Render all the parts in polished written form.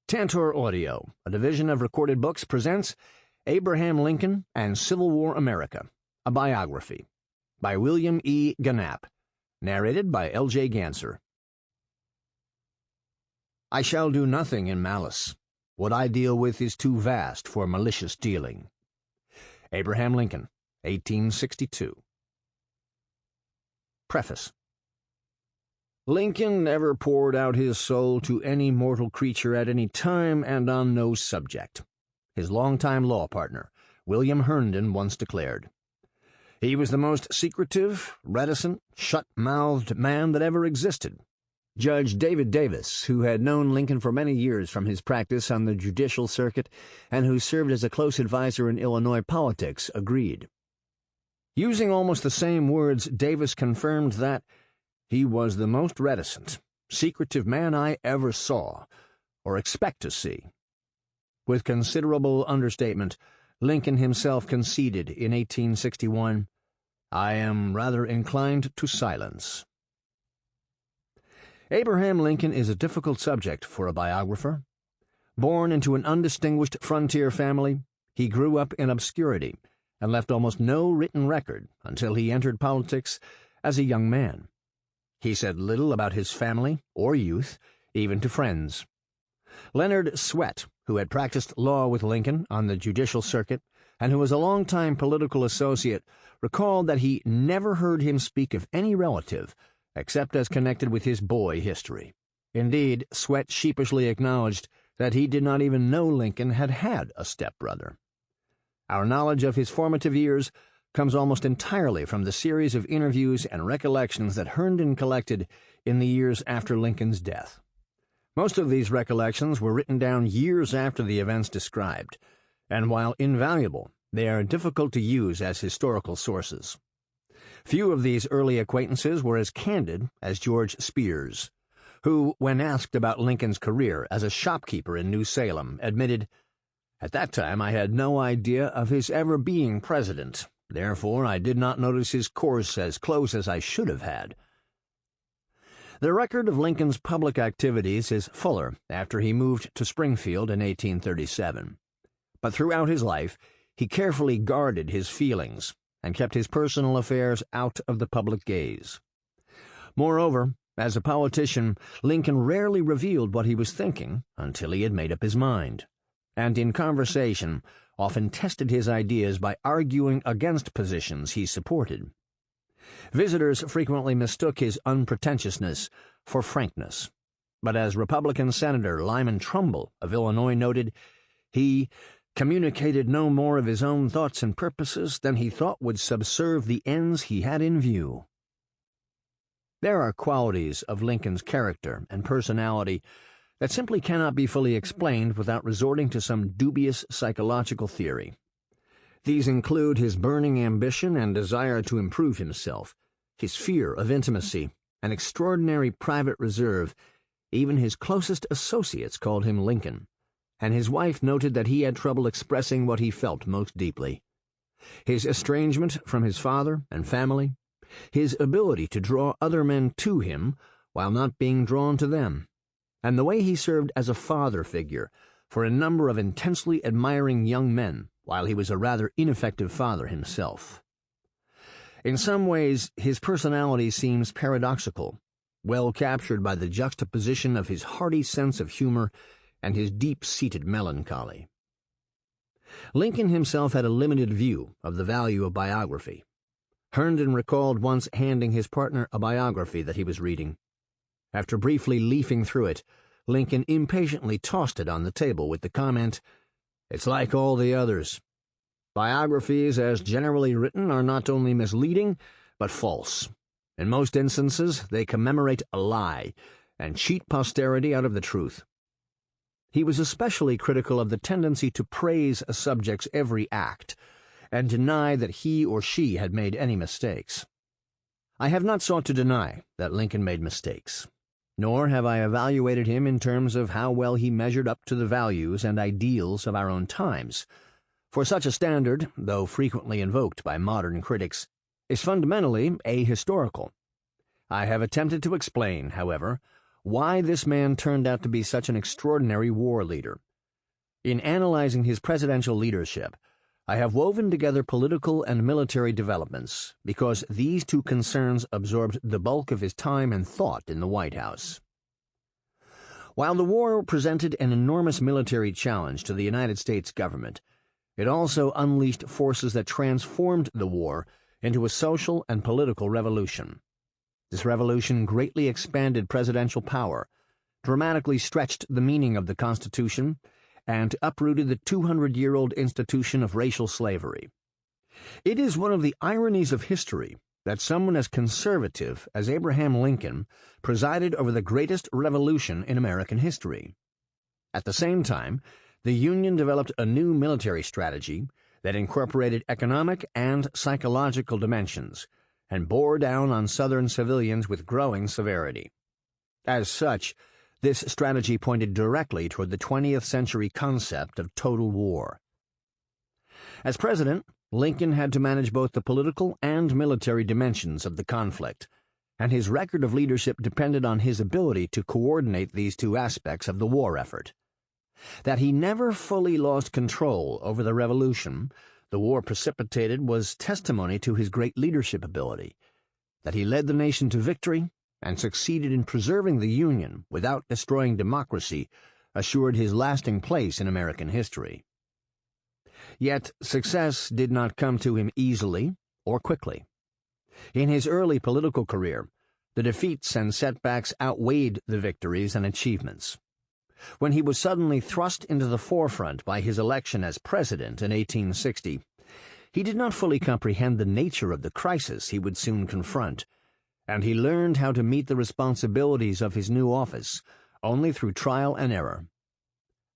Tantor Audio, a division of Recorded Books, presents Abraham Lincoln and Civil War America, a biography, by William E. Gienapp, narrated by L.J. Ganser. I shall do nothing in malice. What I deal with is too vast for malicious dealing. Abraham Lincoln, 1862. Preface. Lincoln never poured out his soul to any mortal creature at any time and on no subject. His longtime law partner, William Herndon, once declared. He was the most secretive, reticent, shut-mouthed man that ever existed. Judge David Davis, who had known Lincoln for many years from his practice on the judicial circuit and who served as a close adviser in Illinois politics, agreed. Using almost the same words, Davis confirmed that he was the most reticent, secretive man I ever saw, or expect to see. With considerable understatement, Lincoln himself conceded in 1861, "I am rather inclined to silence." Abraham Lincoln is a difficult subject for a biographer. Born into an undistinguished frontier family, he grew up in obscurity and left almost no written record until he entered politics as a young man. He said little about his family or youth, even to friends. Leonard Swett, who had practiced law with Lincoln on the judicial circuit and who was a longtime political associate, recalled that he never heard him speak of any relative except as connected with his boy history. Indeed, Swett sheepishly acknowledged that he did not even know Lincoln had had a stepbrother. Our knowledge of his formative years comes almost entirely from the series of interviews and recollections that Herndon collected in the years after Lincoln's death. Most of these recollections were written down years after the events described, and while invaluable, they are difficult to use as historical sources. Few of these early acquaintances were as candid as George Spears, who, when asked about Lincoln's career as a shopkeeper in New Salem, admitted, "At that time I had no idea of his ever being president. Therefore, I did not notice his course as close as I should have had." The record of Lincoln's public activities is fuller after he moved to Springfield in 1837. But throughout his life, he carefully guarded his feelings and kept his personal affairs out of the public gaze. Moreover, as a politician, Lincoln rarely revealed what he was thinking until he had made up his mind, and in conversation often tested his ideas by arguing against positions he supported. Visitors frequently mistook his unpretentiousness for frankness, but as Republican Senator Lyman Trumbull of Illinois noted, he communicated no more of his own thoughts and purposes than he thought would subserve the ends he had in view. There are qualities of Lincoln's character and personality that simply cannot be fully explained without resorting to some dubious psychological theory. These include his burning ambition and desire to improve himself, his fear of intimacy, an extraordinary private reserve. Even his closest associates called him Lincoln, and his wife noted that he had trouble expressing what he felt most deeply. His estrangement from his father and family, his ability to draw other men to him while not being drawn to them, and the way he served as a father figure for a number of intensely admiring young men while he was a rather ineffective father himself. In some ways, his personality seems paradoxical, well captured by the juxtaposition of his hearty sense of humor and his deep-seated melancholy. Lincoln himself had a limited view of the value of biography. Herndon recalled once handing his partner a biography that he was reading. After briefly leafing through it, Lincoln impatiently tossed it on the table with the comment, "It's like all the others. Biographies, as generally written, are not only misleading, but false. In most instances, they commemorate a lie and cheat posterity out of the truth." He was especially critical of the tendency to praise a subject's every act and deny that he or she had made any mistakes. I have not sought to deny that Lincoln made mistakes, nor have I evaluated him in terms of how well he measured up to the values and ideals of our own times, for such a standard, though frequently invoked by modern critics, is fundamentally ahistorical. I have attempted to explain, however, why this man turned out to be such an extraordinary war leader. In analyzing his presidential leadership, I have woven together political and military developments because these two concerns absorbed the bulk of his time and thought in the White House. While the war presented an enormous military challenge to the United States government, it also unleashed forces that transformed the war into a social and political revolution. This revolution greatly expanded presidential power, dramatically stretched the meaning of the Constitution, and uprooted the 200-year-old institution of racial slavery. It is one of the ironies of history that someone as conservative as Abraham Lincoln presided over the greatest revolution in American history. At the same time, the Union developed a new military strategy that incorporated economic and psychological dimensions and bore down on Southern civilians with growing severity. As such, this strategy pointed directly toward the 20th century concept of total war. As president, Lincoln had to manage both the political and military dimensions of the conflict, and his record of leadership depended on his ability to coordinate these two aspects of the war effort. That he never fully lost control over the revolution the war precipitated was testimony to his great leadership ability. That he led the nation to victory and succeeded in preserving the Union without destroying democracy assured his lasting place in American history. Yet success did not come to him easily or quickly. In his early political career, the defeats and setbacks outweighed the victories and achievements. When he was suddenly thrust into the forefront by his election as president in 1860, he did not fully comprehend the nature of the crisis he would soon confront, and he learned how to meet the responsibilities of his new office only through trial and error.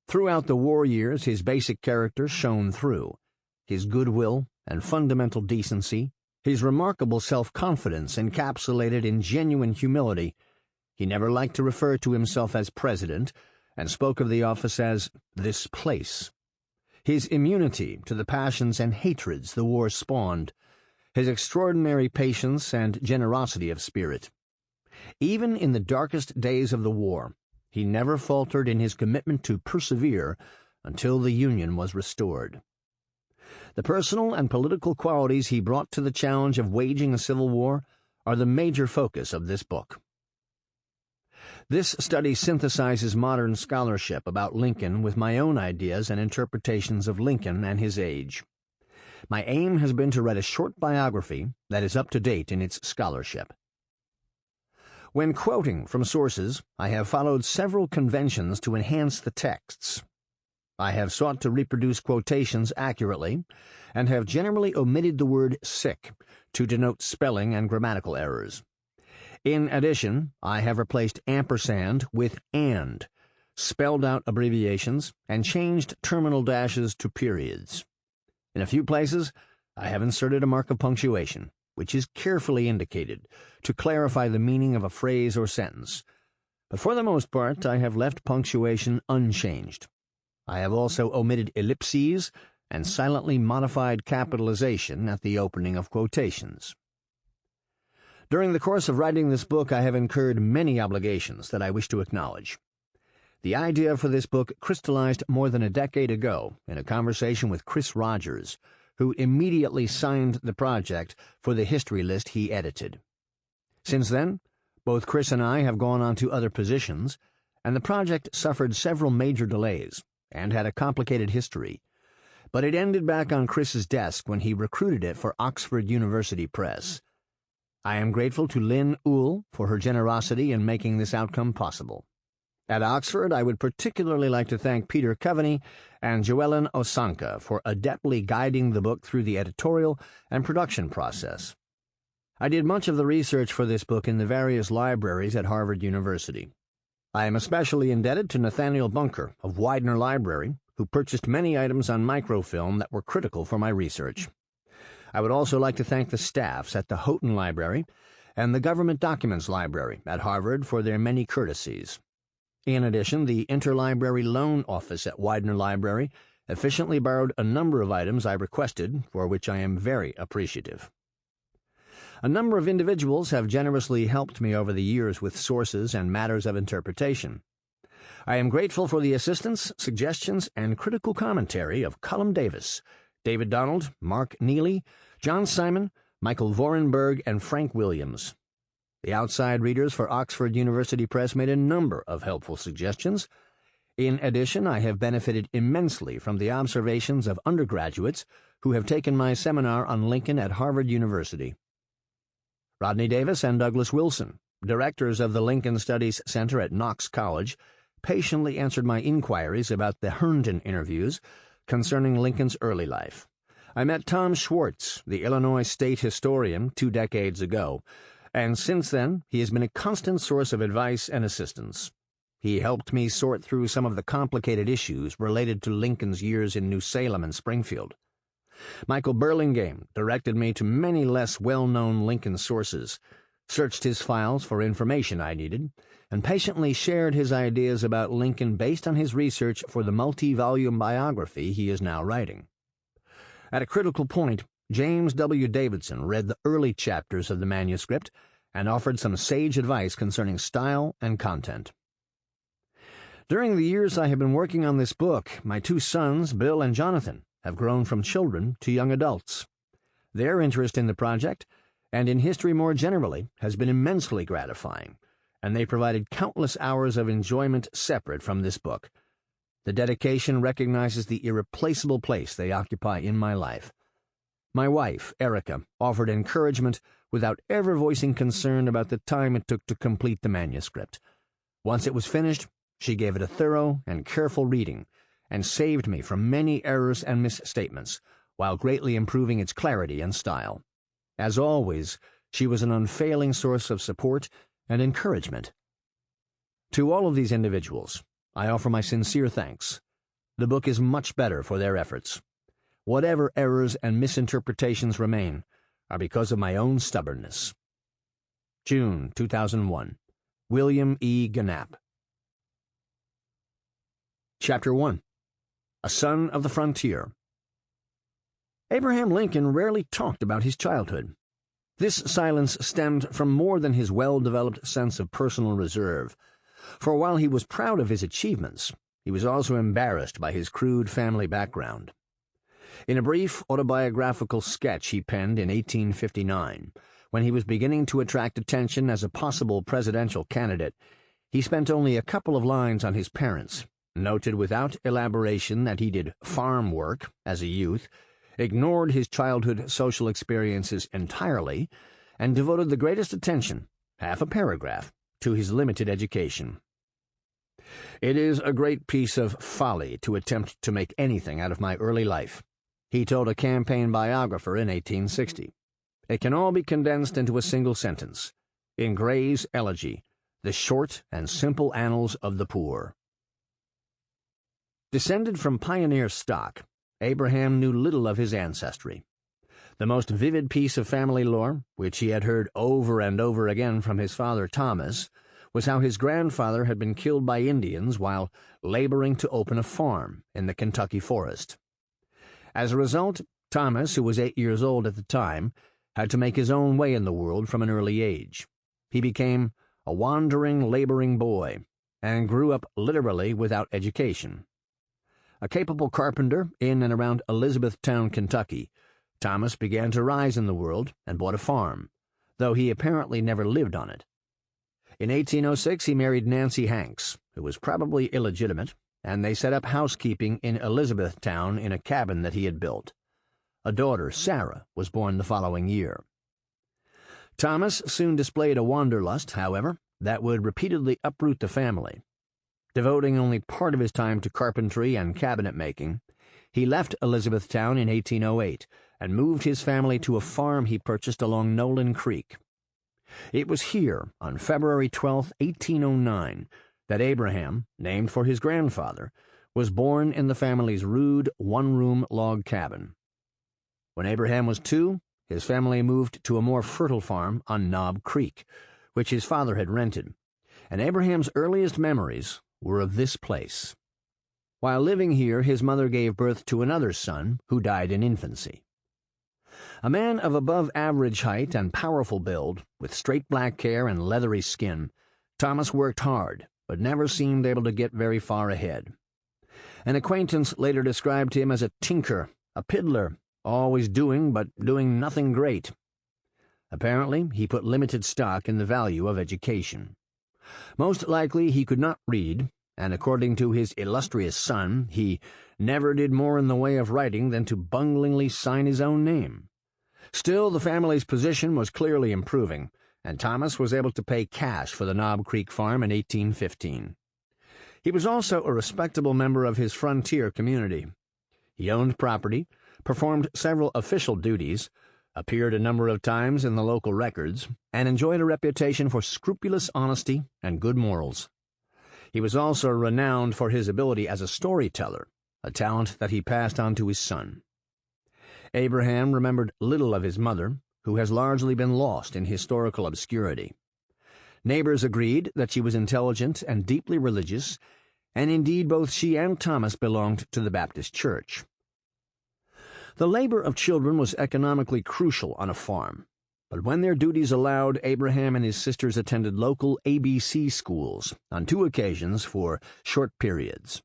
Throughout the war years, his basic character shone through: his goodwill and fundamental decency, his remarkable self-confidence encapsulated in genuine humility. He never liked to refer to himself as president, and spoke of the office as "this place." His immunity to the passions and hatreds the war spawned, his extraordinary patience and generosity of spirit. Even in the darkest days of the war, he never faltered in his commitment to persevere until the Union was restored. The personal and political qualities he brought to the challenge of waging a civil war are the major focus of this book. This study synthesizes modern scholarship about Lincoln with my own ideas and interpretations of Lincoln and his age. My aim has been to write a short biography that is up to date in its scholarship. When quoting from sources, I have followed several conventions to enhance the texts. I have sought to reproduce quotations accurately, and have generally omitted the word "sick" to denote spelling and grammatical errors. In addition, I have replaced ampersand with and, spelled out abbreviations, and changed terminal dashes to periods. In a few places, I have inserted a mark of punctuation, which is carefully indicated, to clarify the meaning of a phrase or sentence. But for the most part, I have left punctuation unchanged. I have also omitted ellipses and silently modified capitalization at the opening of quotations. During the course of writing this book, I have incurred many obligations that I wish to acknowledge. The idea for this book crystallized more than a decade ago in a conversation with Chris Rogers, who immediately signed the project for the history list he edited. Since then, both Chris and I have gone on to other positions, and the project suffered several major delays and had a complicated history, but it ended back on Chris's desk when he recruited it for Oxford University Press. I am grateful to Lynn Uhl for her generosity in making this outcome possible. At Oxford, I would particularly like to thank Peter Coveney and Joellen Osanka for adeptly guiding the book through the editorial and production process. I did much of the research for this book in the various libraries at Harvard University. I am especially indebted to Nathaniel Bunker of Widener Library, who purchased many items on microfilm that were critical for my research. I would also like to thank the staffs at the Houghton Library and the Government Documents Library at Harvard for their many courtesies. In addition, the Interlibrary Loan Office at Widener Library efficiently borrowed a number of items I requested, for which I am very appreciative. A number of individuals have generously helped me over the years with sources and matters of interpretation. I am grateful for the assistance, suggestions, and critical commentary of Cullum Davis, David Donald, Mark Neely, John Simon, Michael Vorenberg, and Frank Williams. The outside readers for Oxford University Press made a number of helpful suggestions. In addition, I have benefited immensely from the observations of undergraduates who have taken my seminar on Lincoln at Harvard University. Rodney Davis and Douglas Wilson, directors of the Lincoln Studies Center at Knox College, patiently answered my inquiries about the Herndon interviews concerning Lincoln's early life. I met Tom Schwartz, the Illinois state historian, 2 decades ago, and since then he has been a constant source of advice and assistance. He helped me sort through some of the complicated issues related to Lincoln's years in New Salem and Springfield. Michael Burlingame directed me to many less well-known Lincoln sources, searched his files for information I needed, and patiently shared his ideas about Lincoln based on his research for the multi-volume biography he is now writing. At a critical point, James W. Davidson read the early chapters of the manuscript and offered some sage advice concerning style and content. During the years I have been working on this book, my 2 sons, Bill and Jonathan, have grown from children to young adults. Their interest in the project, and in history more generally, has been immensely gratifying, and they provided countless hours of enjoyment separate from this book. The dedication recognizes the irreplaceable place they occupy in my life. My wife, Erica, offered encouragement without ever voicing concern about the time it took to complete the manuscript. Once it was finished, she gave it a thorough and careful reading, and saved me from many errors and misstatements, while greatly improving its clarity and style. As always, she was an unfailing source of support and encouragement. To all of these individuals, I offer my sincere thanks. The book is much better for their efforts. Whatever errors and misinterpretations remain are because of my own stubbornness. June 2001. William E. Gienapp. Chapter 1. A Son of the Frontier. Abraham Lincoln rarely talked about his childhood. This silence stemmed from more than his well-developed sense of personal reserve, for while he was proud of his achievements, he was also embarrassed by his crude family background. In a brief autobiographical sketch he penned in 1859, when he was beginning to attract attention as a possible presidential candidate, he spent only a couple of lines on his parents, noted without elaboration that he did farm work as a youth, ignored his childhood social experiences entirely, and devoted the greatest attention, half a paragraph, to his limited education. "It is a great piece of folly to attempt to make anything out of my early life," he told a campaign biographer in 1860. "It can all be condensed into a single sentence. In Gray's Elegy, the short and simple annals of the poor." Descended from pioneer stock, Abraham knew little of his ancestry. The most vivid piece of family lore, which he had heard over and over again from his father Thomas, was how his grandfather had been killed by Indians while laboring to open a farm in the Kentucky forest. As a result, Thomas, who was 8 years old at the time, had to make his own way in the world from an early age. He became a wandering, laboring boy, and grew up literally without education. A capable carpenter in and around Elizabethtown, Kentucky, Thomas began to rise in the world and bought a farm, though he apparently never lived on it. In 1806 he married Nancy Hanks, who was probably illegitimate, and they set up housekeeping in Elizabethtown in a cabin that he had built. A daughter, Sarah, was born the following year. Thomas soon displayed a wanderlust, however, that would repeatedly uproot the family. Devoting only part of his time to carpentry and cabinet-making, he left Elizabethtown in 1808 and moved his family to a farm he purchased along Nolan Creek. It was here, on February 12, 1809, that Abraham, named for his grandfather, was born in the family's rude one-room log cabin. When Abraham was 2, his family moved to a more fertile farm on Knob Creek, which his father had rented, and Abraham's earliest memories were of this place. While living here, his mother gave birth to another son who died in infancy. A man of above-average height and powerful build, with straight black hair and leathery skin, Thomas worked hard, but never seemed able to get very far ahead. An acquaintance later described him as a tinker, a piddler, always doing but doing nothing great. Apparently, he put limited stock in the value of education. Most likely he could not read, and according to his illustrious son, he never did more in the way of writing than to bunglingly sign his own name. Still, the family's position was clearly improving, and Thomas was able to pay cash for the Knob Creek farm in 1815. He was also a respectable member of his frontier community. He owned property, performed several official duties, appeared a number of times in the local records, and enjoyed a reputation for scrupulous honesty and good morals. He was also renowned for his ability as a storyteller, a talent that he passed on to his son. Abraham remembered little of his mother, who has largely been lost in historical obscurity. Neighbors agreed that she was intelligent and deeply religious, and indeed both she and Thomas belonged to the Baptist Church. The labor of children was economically crucial on a farm, but when their duties allowed, Abraham and his sisters attended local ABC schools on 2 occasions for short periods.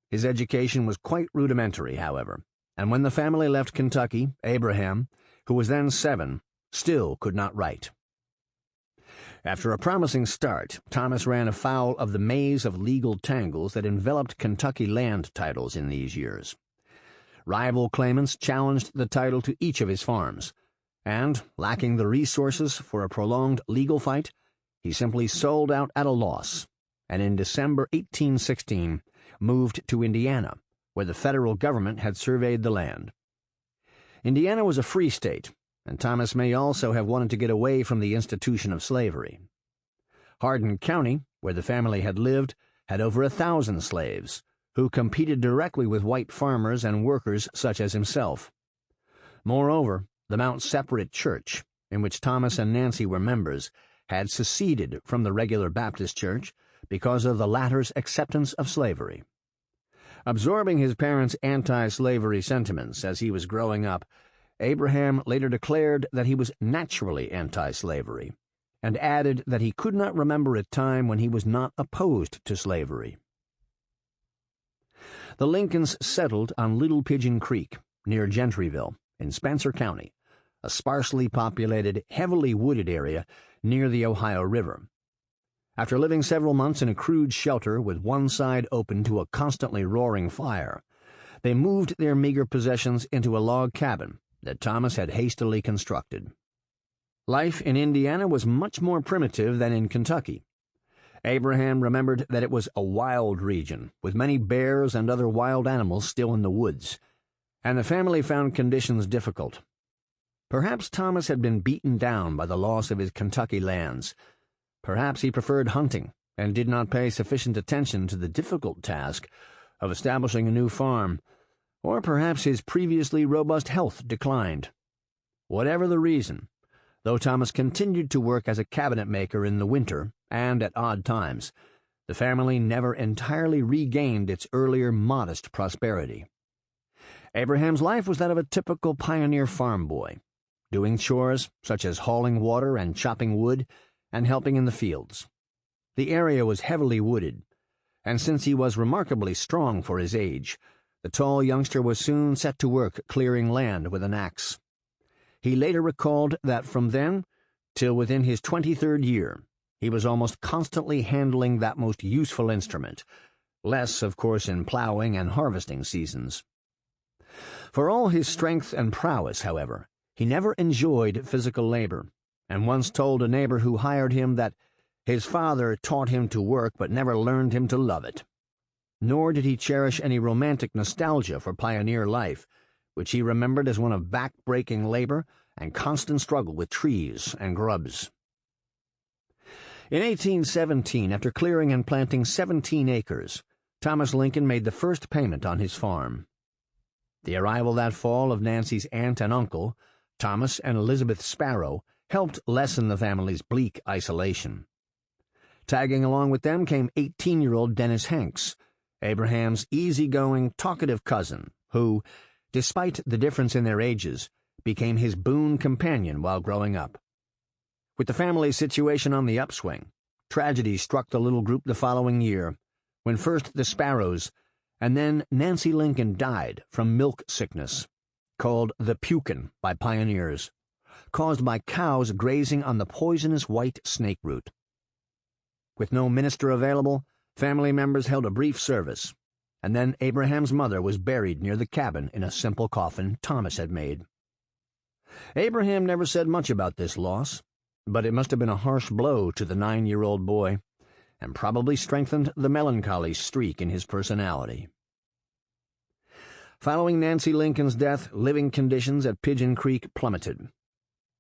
His education was quite rudimentary, however, and when the family left Kentucky, Abraham, who was then 7, still could not write. After a promising start, Thomas ran afoul of the maze of legal tangles that enveloped Kentucky land titles in these years. Rival claimants challenged the title to each of his farms, and, lacking the resources for a prolonged legal fight, he simply sold out at a loss, and in December 1816 moved to Indiana, where the federal government had surveyed the land. Indiana was a free state, and Thomas may also have wanted to get away from the institution of slavery. Hardin County, where the family had lived, had over 1,000 slaves, who competed directly with white farmers and workers such as himself. Moreover, the Mount Separate Church, in which Thomas and Nancy were members, had seceded from the regular Baptist Church because of the latter's acceptance of slavery. Absorbing his parents' anti-slavery sentiments as he was growing up, Abraham later declared that he was naturally anti-slavery, and added that he could not remember a time when he was not opposed to slavery. The Lincolns settled on Little Pigeon Creek, near Gentryville, in Spencer County, a sparsely populated, heavily wooded area near the Ohio River. After living several months in a crude shelter with one side open to a constantly roaring fire, they moved their meager possessions into a log cabin that Thomas had hastily constructed. Life in Indiana was much more primitive than in Kentucky. Abraham remembered that it was a wild region, with many bears and other wild animals still in the woods, and the family found conditions difficult. Perhaps Thomas had been beaten down by the loss of his Kentucky lands. Perhaps he preferred hunting and did not pay sufficient attention to the difficult task of establishing a new farm, or perhaps his previously robust health declined. Whatever the reason, though Thomas continued to work as a cabinet maker in the winter and at odd times, the family never entirely regained its earlier modest prosperity. Abraham's life was that of a typical pioneer farm boy, doing chores such as hauling water and chopping wood and helping in the fields. The area was heavily wooded, and since he was remarkably strong for his age, the tall youngster was soon set to work clearing land with an axe. He later recalled that from then till within his 23rd year, he was almost constantly handling that most useful instrument, less, of course, in plowing and harvesting seasons. For all his strength and prowess, however, he never enjoyed physical labor, and once told a neighbor who hired him that his father taught him to work but never learned him to love it. Nor did he cherish any romantic nostalgia for pioneer life, which he remembered as one of back-breaking labor and constant struggle with trees and grubs. In 1817, after clearing and planting 17 acres, Thomas Lincoln made the first payment on his farm. The arrival that fall of Nancy's aunt and uncle, Thomas and Elizabeth Sparrow, helped lessen the family's bleak isolation. Tagging along with them came 18-year-old Dennis Hanks, Abraham's easygoing, talkative cousin, who, despite the difference in their ages, became his boon companion while growing up. With the family's situation on the upswing, tragedy struck the little group the following year, when first the Sparrows, and then Nancy Lincoln died from milk sickness, called the pukin by pioneers, caused by cows grazing on the poisonous white snake root. With no minister available, family members held a brief service, and then Abraham's mother was buried near the cabin in a simple coffin Thomas had made. Abraham never said much about this loss, but it must have been a harsh blow to the 9-year-old boy, and probably strengthened the melancholy streak in his personality. Following Nancy Lincoln's death, living conditions at Pigeon Creek plummeted.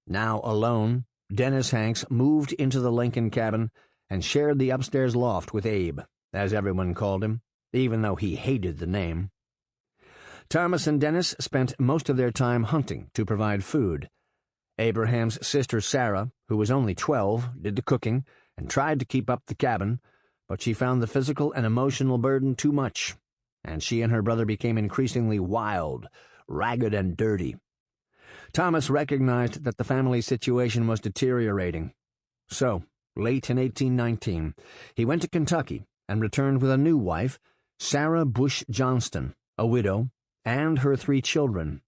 Now alone, Dennis Hanks moved into the Lincoln cabin and shared the upstairs loft with Abe, as everyone called him, even though he hated the name. Thomas and Dennis spent most of their time hunting to provide food. Abraham's sister Sarah, who was only 12, did the cooking and tried to keep up the cabin, but she found the physical and emotional burden too much, and she and her brother became increasingly wild, ragged, and dirty. Thomas recognized that the family situation was deteriorating. So, late in 1819, he went to Kentucky and returned with a new wife, Sarah Bush Johnston, a widow, and her 3 children.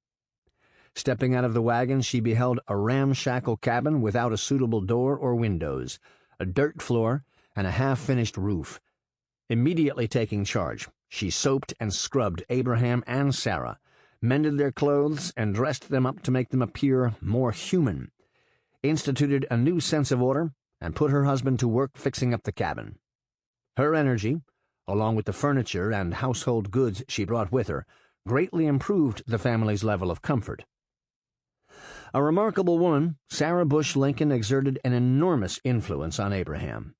Stepping out of the wagon, she beheld a ramshackle cabin without a suitable door or windows, a dirt floor, and a half-finished roof. Immediately taking charge, she soaped and scrubbed Abraham and Sarah, mended their clothes and dressed them up to make them appear more human, instituted a new sense of order, and put her husband to work fixing up the cabin. Her energy, along with the furniture and household goods she brought with her, greatly improved the family's level of comfort. A remarkable woman, Sarah Bush Lincoln exerted an enormous influence on Abraham.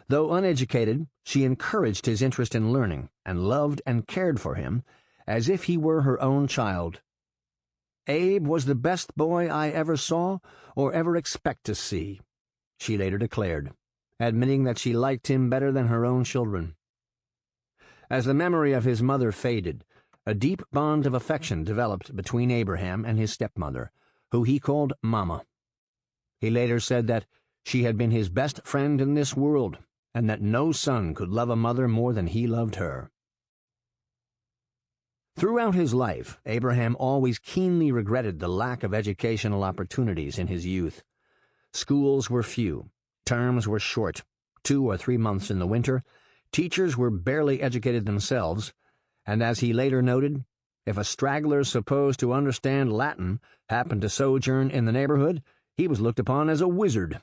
Though uneducated, she encouraged his interest in learning and loved and cared for him as if he were her own child. "Abe was the best boy I ever saw or ever expect to see," she later declared, admitting that she liked him better than her own children. As the memory of his mother faded, a deep bond of affection developed between Abraham and his stepmother, who he called Mama. He later said that she had been his best friend in this world, and that no son could love a mother more than he loved her. Throughout his life, Abraham always keenly regretted the lack of educational opportunities in his youth. Schools were few, terms were short, 2 or 3 months in the winter, teachers were barely educated themselves, and as he later noted, if a straggler supposed to understand Latin happened to sojourn in the neighborhood, he was looked upon as a wizard.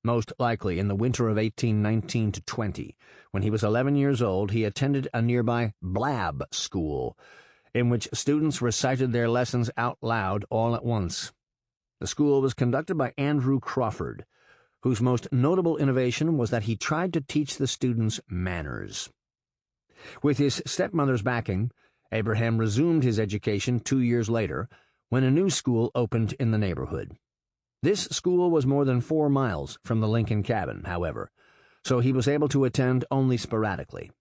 Most likely in the winter of 1819-20, when he was 11 years old, he attended a nearby blab school, in which students recited their lessons out loud all at once. The school was conducted by Andrew Crawford, whose most notable innovation was that he tried to teach the students manners. With his stepmother's backing, Abraham resumed his education 2 years later, when a new school opened in the neighborhood. This school was more than 4 miles from the Lincoln cabin, however, so he was able to attend only sporadically.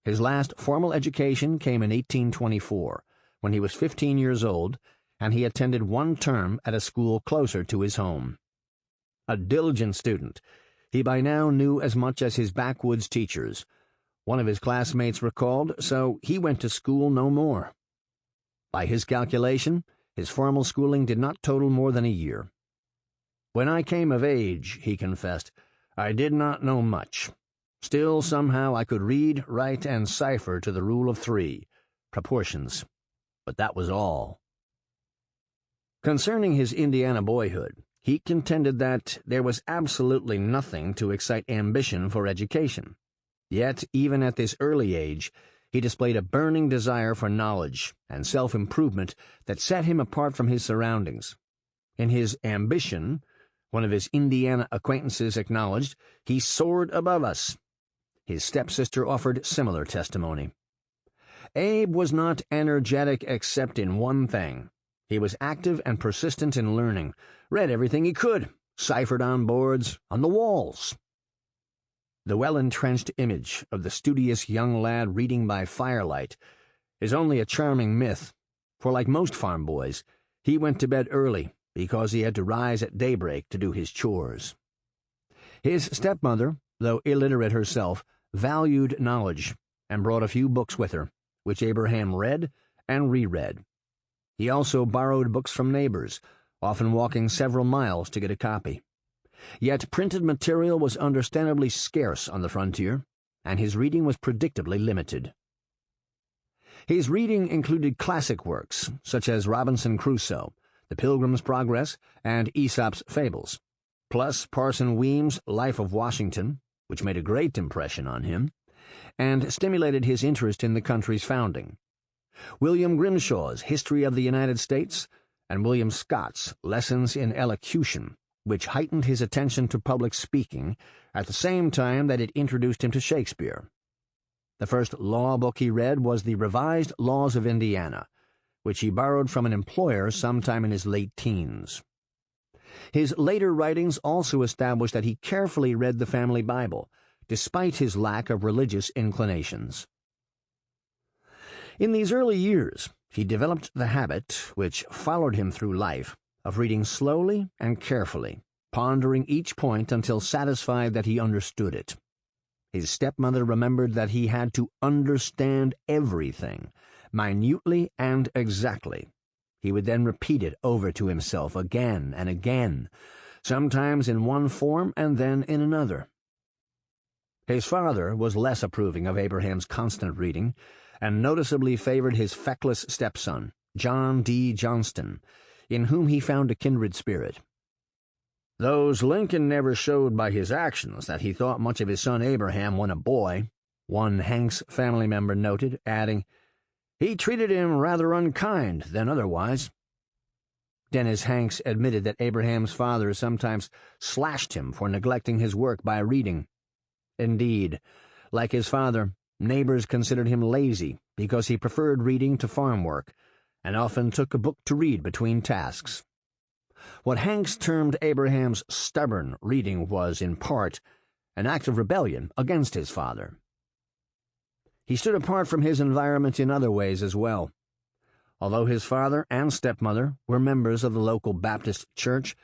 His last formal education came in 1824, when he was 15 years old, and he attended 1 term at a school closer to his home. A diligent student, he by now knew as much as his backwoods teachers. One of his classmates recalled, so he went to school no more. By his calculation, his formal schooling did not total more than a year. "When I came of age," he confessed, "I did not know much. Still, somehow I could read, write, and cipher to the rule of 3, proportions. But that was all." Concerning his Indiana boyhood, he contended that there was absolutely nothing to excite ambition for education. Yet, even at this early age, he displayed a burning desire for knowledge and self-improvement that set him apart from his surroundings. In his ambition, one of his Indiana acquaintances acknowledged, he soared above us. His stepsister offered similar testimony. Abe was not energetic except in one thing. He was active and persistent in learning, read everything he could, ciphered on boards, on the walls. The well-entrenched image of the studious young lad reading by firelight is only a charming myth, for like most farm boys, He went to bed early because he had to rise at daybreak to do his chores. His stepmother, though illiterate herself, valued knowledge and brought a few books with her, which Abraham read and reread. He also borrowed books from neighbors, often walking several miles to get a copy. Yet printed material was understandably scarce on the frontier, and his reading was predictably limited. His reading included classic works such as Robinson Crusoe, The Pilgrim's Progress, and Aesop's Fables, plus Parson Weems' Life of Washington, which made a great impression on him, and stimulated his interest in the country's founding, William Grimshaw's History of the United States, and William Scott's Lessons in Elocution, which heightened his attention to public speaking at the same time that it introduced him to Shakespeare. The first law book he read was the Revised Laws of Indiana, which he borrowed from an employer sometime in his late teens. His later writings also established that he carefully read the family Bible, despite his lack of religious inclinations. In these early years, he developed the habit, which followed him through life, of reading slowly and carefully, pondering each point until satisfied that he understood it. His stepmother remembered that he had to understand everything, minutely and exactly. He would then repeat it over to himself again and again, sometimes in one form and then in another. His father was less approving of Abraham's constant reading, and noticeably favored his feckless stepson, John D. Johnston, in whom he found a kindred spirit. "Those Lincoln never showed by his actions that he thought much of his son Abraham when a boy," one Hanks family member noted, adding, "He treated him rather unkind than otherwise." Dennis Hanks admitted that Abraham's father sometimes slashed him for neglecting his work by reading. Indeed, like his father, neighbors considered him lazy because he preferred reading to farm work, and often took a book to read between tasks. What Hanks termed Abraham's stubborn reading was, in part, an act of rebellion against his father. He stood apart from his environment in other ways as well. Although his father and stepmother were members of the local Baptist church,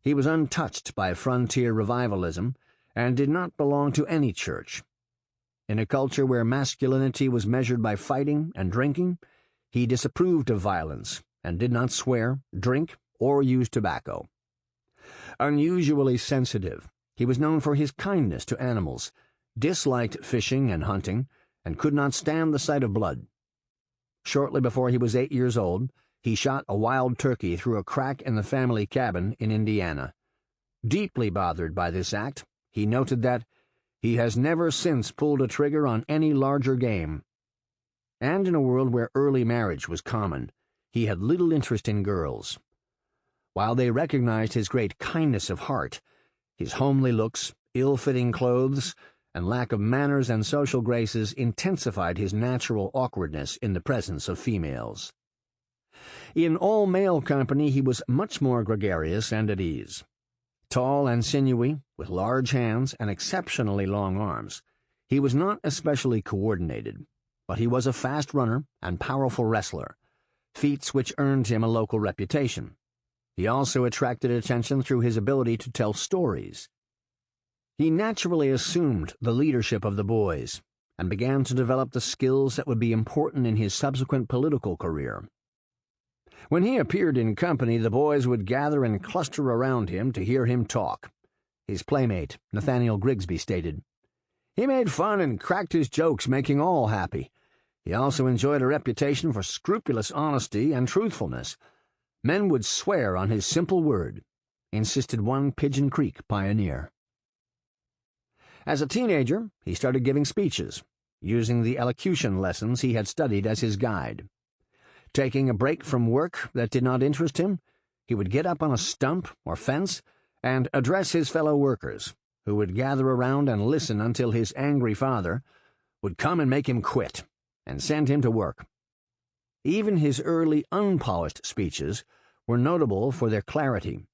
he was untouched by frontier revivalism and did not belong to any church. In a culture where masculinity was measured by fighting and drinking, he disapproved of violence and did not swear, drink, or use tobacco. Unusually sensitive, he was known for his kindness to animals, disliked fishing and hunting, and could not stand the sight of blood. Shortly before he was 8 years old, he shot a wild turkey through a crack in the family cabin in Indiana. Deeply bothered by this act, he noted that he has never since pulled a trigger on any larger game. And in a world where early marriage was common, he had little interest in girls. While they recognized his great kindness of heart, his homely looks, ill-fitting clothes, and lack of manners and social graces intensified his natural awkwardness in the presence of females. In all-male company he was much more gregarious and at ease. Tall and sinewy, with large hands and exceptionally long arms, he was not especially coordinated, but he was a fast runner and powerful wrestler, feats which earned him a local reputation. He also attracted attention through his ability to tell stories. He naturally assumed the leadership of the boys and began to develop the skills that would be important in his subsequent political career. When he appeared in company, the boys would gather and cluster around him to hear him talk. His playmate, Nathaniel Grigsby, stated, "He made fun and cracked his jokes, making all happy. He also enjoyed a reputation for scrupulous honesty and truthfulness. Men would swear on his simple word," insisted one Pigeon Creek pioneer. As a teenager, he started giving speeches, using the elocution lessons he had studied as his guide. Taking a break from work that did not interest him, he would get up on a stump or fence and address his fellow workers, who would gather around and listen until his angry father would come and make him quit and send him to work. Even his early unpolished speeches were notable for their clarity.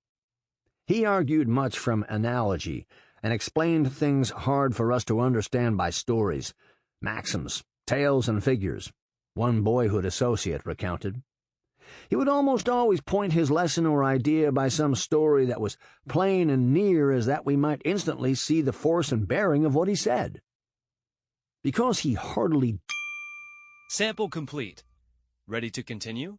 He argued much from analogy and explained things hard for us to understand by stories, maxims, tales, and figures, one boyhood associate recounted. He would almost always point his lesson or idea by some story that was plain and near as that we might instantly see the force and bearing of what he said. Because he heartily... Sample complete. Ready to continue?